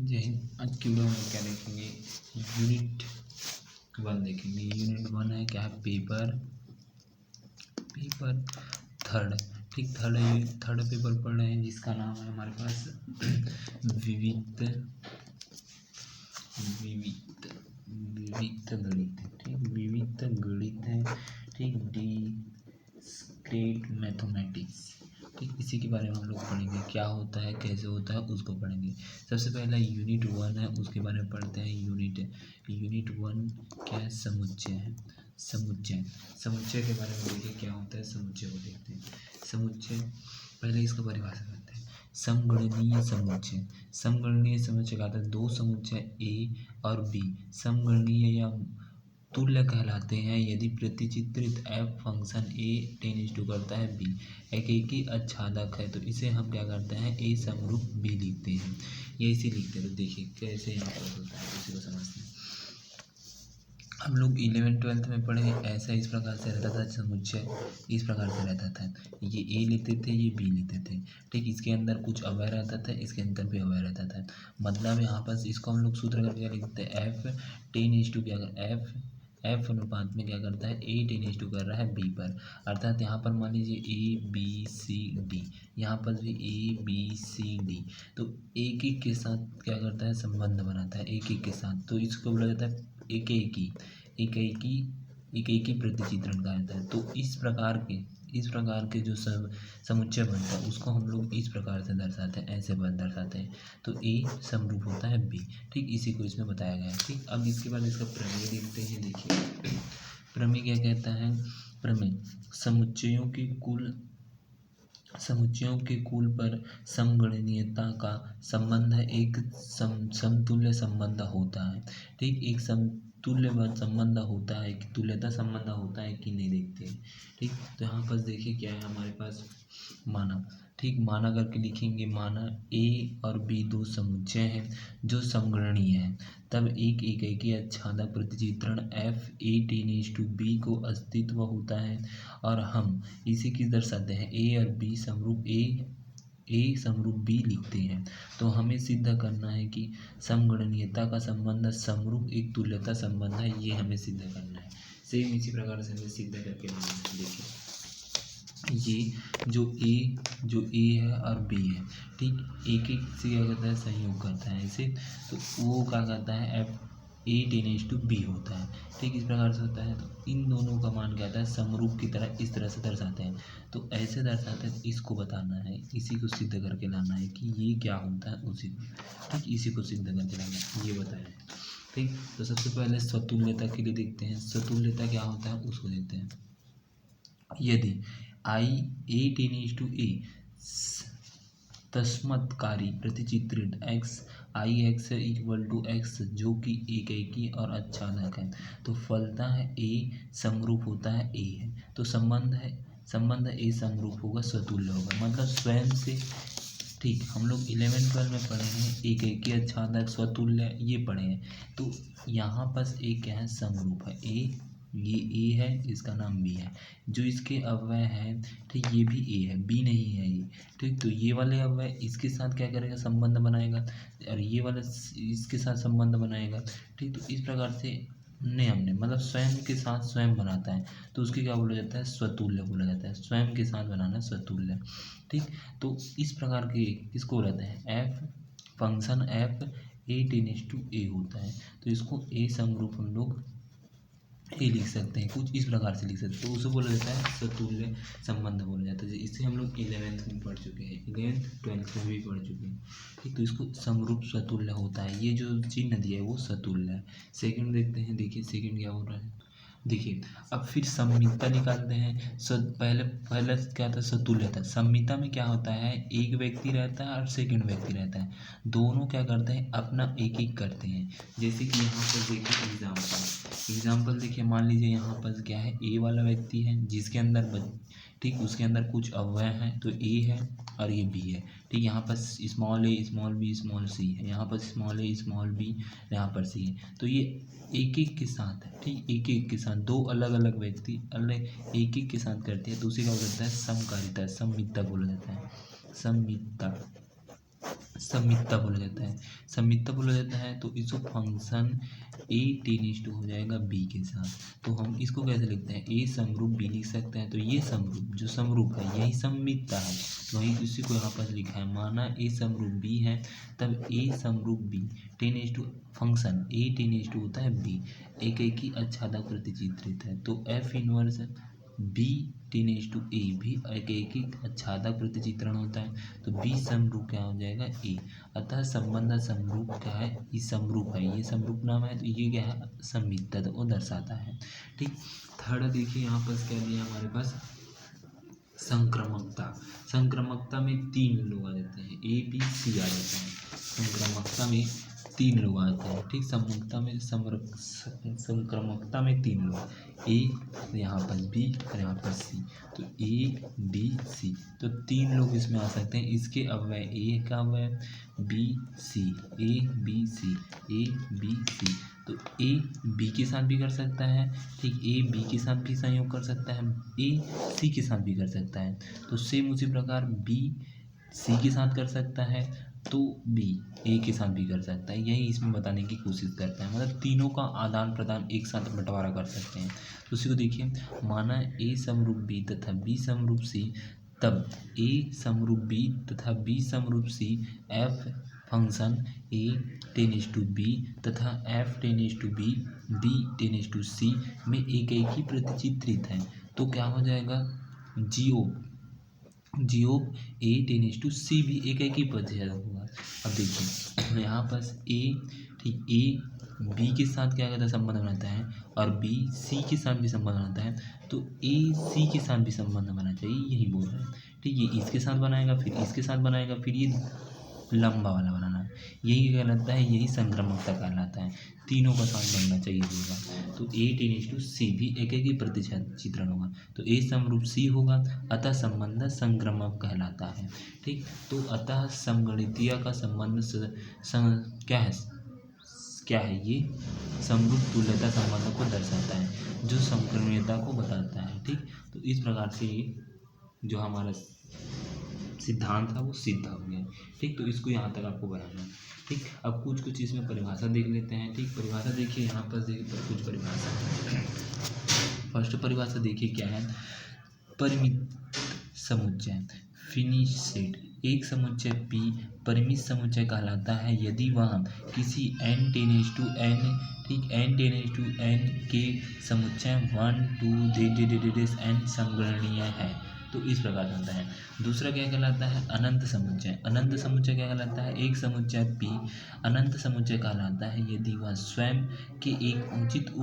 जय हिंद। आज की वीडियो में क्या देखेंगे, यूनिट 1 देखेंगे। यूनिट 1 है क्या है, पेपर थर्ड। ठीक, थर्ड पेपर पढ़ रहे हैं जिसका नाम है हमारे पास विविध गणित। ठीक, विविध गणित है। ठीक, डिस्क्रीट मैथमेटिक्स। ठीक, इसी के बारे में हम लोग पढ़ेंगे, क्या होता है, कैसे होता है, उसको पढ़ेंगे। सबसे पहला यूनिट 1 है, उसके बारे में पढ़ते हैं। यूनिट 1 क्या है, समुच्चय है। समुच्चय के बारे में देखिए क्या होता है, समुच्चय को देखते हैं। समुच्चय, पहले इसका परिभाषा करते हैं। समगणनीय समुच्चय का है दो समुच्चय ए और बी समगणनीय या तुल्य कहलाते हैं यदि प्रतिचित्रित F function A tends to करता है बी एक ही आच्छादक है, तो इसे हम क्या करते हैं, ए समरूप बी लिखते हैं, या इसे लिखते हैं। तो देखिए कैसे यहाँ पर होता है, उसी को समझते हैं। हम लोग 11th-12th में पढ़े, ऐसा इस प्रकार से रहता था समुच्चय, इस प्रकार से रहता था। ये ए लेते थे, ये बी लेते थे। ठीक, इसके अंदर कुछ अवयव रहता था, इसके अंदर भी अवयव रहता था। मतलब यहाँ पर इसको हम लोग सूत्र करके क्या लिखते हैं, एफ टेन इज टू क्या कर एफ अनुपात में क्या करता है, ए टेन इज टू कर रहा है बी पर। अर्थात यहाँ पर मान लीजिए ए बी सी डी, यहाँ पर भी ए बी सी डी, तो एक एक के साथ क्या करता है, संबंध बनाता है एक एक के साथ। तो इसको बोला जाता है एक ही प्रतिचित्रण कहा जाता है। तो इस प्रकार के जो सब समुच्चय बनता है उसको हम लोग इस प्रकार से दर्शाते हैं, ऐसे दर्शाते हैं। तो ए समरूप होता है बी। ठीक, इसी को इसमें बताया गया है। ठीक, अब इसके बाद इसका प्रमेय देखते हैं। देखिए प्रमेय क्या कहता है, प्रमेय समुच्चयों के कुल पर समगणनीयता का संबंध है, एक समतुल्य संबंध होता है। ठीक, एक समतुल्य संबंध होता है कि तुल्यता संबंध होता है कि नहीं, देखते हैं। ठीक, तो यहाँ पर देखिए क्या है हमारे पास, माना। ठीक, माना करके लिखेंगे, माना ए और बी दो समुच्चय हैं जो समगणनीय हैं, तब एक ही आच्छादक प्रतिचित्रण F A ten to B को अस्तित्व होता है और हम इसी की दर्शाते हैं, ए और बी समरूप ए समरूप बी लिखते हैं। तो हमें सिद्ध करना है कि समगणनीयता का संबंध समरूप एक तुल्यता संबंध है, ये हमें सिद्ध करना है। सेम इसी प्रकार से हमें सिद्ध करके देखिए, ये जो ए है और बी है, ठीक, एक से क्या करता है, संयोग करता है इसे, तो वो क्या करता है, F A ten to B होता है। ठीक, इस प्रकार से होता है। तो इन दोनों का मान क्या आता है, समरूप की तरह इस तरह से दर्शाते हैं। तो ऐसे दर्शाते हैं, इसको बताना है, इसी को सिद्ध करके लाना है कि ये क्या होता है, उसी को। ठीक, इसी को सिद्ध करके लाना है, ये बताया है। ठीक, तो सबसे पहले स्वतुल्यता के लिए देखते हैं, स्वतुल्यता क्या होता है उसको देखते हैं। यदि I A ten to A तस्मत्कारी प्रतिचित्रित X I X equal to X जो कि एक और आच्छादक है, तो फलता है ए समरूप होता है ए है। तो संबंध ए समरूप होगा, स्वतुल्य होगा, मतलब स्वयं से। ठीक, हम लोग 11th-12 में पढ़े हैं एक ही आच्छादक स्वतुल्य, ये पढ़े हैं। तो यहाँ पर एक क्या है, समरूप है ए, ये ए है, इसका नाम बी है, जो इसके अवयव है, ठीक, ये भी ए है, बी नहीं है ये। ठीक, तो ये वाले अवयव इसके साथ क्या करेगा, संबंध बनाएगा, और ये वाला इसके साथ संबंध बनाएगा। ठीक, तो इस प्रकार से हमने मतलब स्वयं के साथ स्वयं बनाता है, तो उसके क्या बोला जाता है, स्वतुल्य बोला जाता है। स्वयं के साथ बनाना स्वतुल्य। ठीक, तो इस प्रकार के इसको रहते हैं, F function F A ten to A होता है, तो इसको ए समरूप हम लोग ये लिख सकते हैं, कुछ इस प्रकार से लिख सकते हैं। तो उसे बोला जाता है स्वतुल्य संबंध बोला जाता है। इससे हम लोग 11th में पढ़ चुके हैं, 11th-12th में भी पढ़ चुके हैं। ठीक, तो इसको समरूप स्वतुल्य होता है, ये जो चिन्ह दिया है वो स्वतुल्य है। सेकंड देखते हैं, देखिए सेकंड क्या हो रहा है। देखिए अब फिर सम्मिता निकालते हैं। पहले क्या था, स्वतुल्यता। सम्मिता में क्या होता है, एक व्यक्ति रहता है और सेकंड व्यक्ति रहता है, दोनों क्या करते हैं, अपना एक करते हैं। जैसे कि यहाँ पर देखिए एग्जाम्पल देखिए, मान लीजिए यहाँ पर क्या है, ए वाला व्यक्ति है जिसके अंदर ठीक, उसके अंदर कुछ अवयव हैं, तो ए है और ये बी है। ठीक, यहाँ पर स्मॉल ए स्मॉल बी स्मॉल सी है, यहाँ पर स्मॉल ए स्मॉल बी, यहाँ पर सी है। तो ये एक के साथ है। ठीक, एक के साथ दो अलग अलग व्यक्ति अलग एक के साथ करते हैं, तो उसी का हो जाता है समकारिता, सम्मिता बोला जाता है, सम्मिता। समीपता बोला जाता है। समीपता बोला जाता है तो इसको फंक्शन ए टेनिस टू हो जाएगा बी के साथ। तो हम इसको कैसे लिखते हैं, ए समरूप बी लिख सकते हैं। तो ये समरूप, जो समरूप है यही समीपता है, तो वही इसी को यहाँ पर लिखा है। माना ए समरूप बी है, तब ए समरूप B tends to function A tends to होता है बी, एक ही आच्छादक प्रतिचित्रित है। तो F inverse B tends to A भी एक ही आच्छादक प्रतिचित्रण होता है। तो बी समरूप क्या हो जाएगा, ए। अतः संबंध समरूप क्या है, ये समरूप है, ये समरूप नाम है, तो ये क्या है, समीपता वो दर्शाता है। ठीक। थर्ड देखिए यहाँ पर क्या दिया हमारे पास, संक्रमकता। संक्रमकता में 3 लोग आ जाते हैं, ए बी सी आ जाते हैं। संक्रमकता में 3 लोग आते हैं। ठीक। संक्रमकता में 3 लोग, ए, यहाँ पर बी और यहाँ पर सी। तो ए बी सी, तो 3 लोग इसमें आ सकते हैं। इसके अव्यय ए का अव्यय B C, A B C, A B C. तो ए बी के साथ भी कर सकता है, ठीक, ए बी के साथ भी संयोग कर सकता है, ए सी के साथ भी कर सकता है। तो सेम उसी प्रकार बी सी के साथ कर सकता है, तो बी ए के साथ भी कर सकता है। यही इसमें बताने की कोशिश करता है, मतलब तीनों का आदान प्रदान एक साथ बंटवारा कर सकते हैं। तो उसी को देखिए, माना ए समरूप बी तथा बी समरूप सी, तब ए समरूप बी तथा बी समरूप C F function A tends to B तथा F tends to B, B tends to C में एक ही प्रतिचित्रित है। तो क्या हो जाएगा, जियो ए टेनिस टू सी भी एक ही प्रतिशत होगा। अब देखिए यहाँ पर ए, ठीक, ए बी के साथ क्या कहता है, संबंध बनाता है, और बी सी के साथ भी संबंध बनाता है। तो ए सी के साथ भी संबंध बनाना चाहिए, यही बोल रहे हैं। ठीक, ये इसके साथ बनाएगा, फिर इसके साथ बनाएगा, फिर ये लंबा वाला बनाना है, यही कहलाता है, यही संक्रमकता कहलाता है। तीनों का साथ बनना चाहिए होगा। तो ए टेनिस टू सी भी एक ही प्रतिशत चित्रण होगा, तो ए समरूप सी होगा, अतः संबंध संक्रमक कहलाता है। ठीक। तो अतः समगणितीय का संबंध क्या है, ये समरूप तुल्यता संबंध को दर्शाता है, जो समक्रमणीयता को बताता है। ठीक। तो इस प्रकार से ये जो हमारा सिद्धांत था वो सिद्ध हो गया। ठीक। तो इसको यहाँ तक आपको बनाना है। ठीक। अब कुछ इसमें परिभाषा देख लेते हैं। ठीक। परिभाषा देखिए यहाँ पर, देखिए कुछ परिभाषा। फर्स्ट परिभाषा देखिए क्या है, परिमित समुच्चय फिनिश सेट। एक समुच्चय P परिमित समुच्चय कहलाता है यदि वह किसी n टेनिस टू n, ठीक, n टेनिस टू n के समुच्चय 1 2 n संगणनीय है। तो इस प्रकार होता है। दूसरा क्या कहलाता है, अनंत समुच्चय। अनंत समुच्चय क्या कहलाता है, एक समुच्चय P अनंत समुच्चय कहलाता है यदि वह स्वयं के एक उचित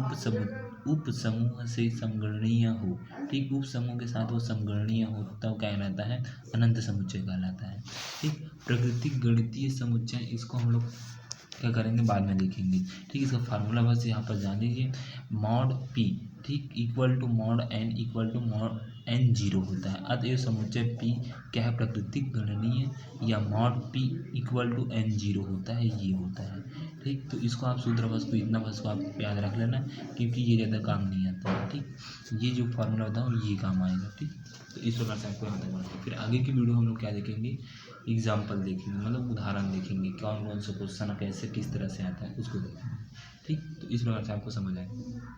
उप समूह से संगणनीय हो। ठीक। उप समूह के साथ वो संगणनीय हो तब क्या कहलाता है, अनंत समुच्चय कहलाता है। ठीक। प्राकृतिक गणितीय समुच्चय, इसको हम लोग क्या करेंगे, बाद में देखेंगे। ठीक। इसका फार्मूला बस यहाँ पर जान लीजिए, मॉड P, ठीक, equal to mod N equal to mod N 0 होता है। अतः समुच्चय P क्या है, प्राकृतिक गणनीय, या mod P equal to N 0 होता है, ये होता है। ठीक। तो इसको आप सूत्र बस को, इतना बस को आप याद रख लेना, क्योंकि ये ज़्यादा काम नहीं आता है। ठीक। ये जो फार्मूला होता है ये काम आएगा। ठीक। तो इस प्रकार से आपको याद रखना। फिर आगे की वीडियो हम लोग क्या देखेंगे, एग्जाम्पल देखेंगे, मतलब उदाहरण देखेंगे, कौन कौन सा क्वेश्चन कैसे किस तरह से आता है उसको देखेंगे। ठीक। तो इस प्रकार से आपको समझ आएगा।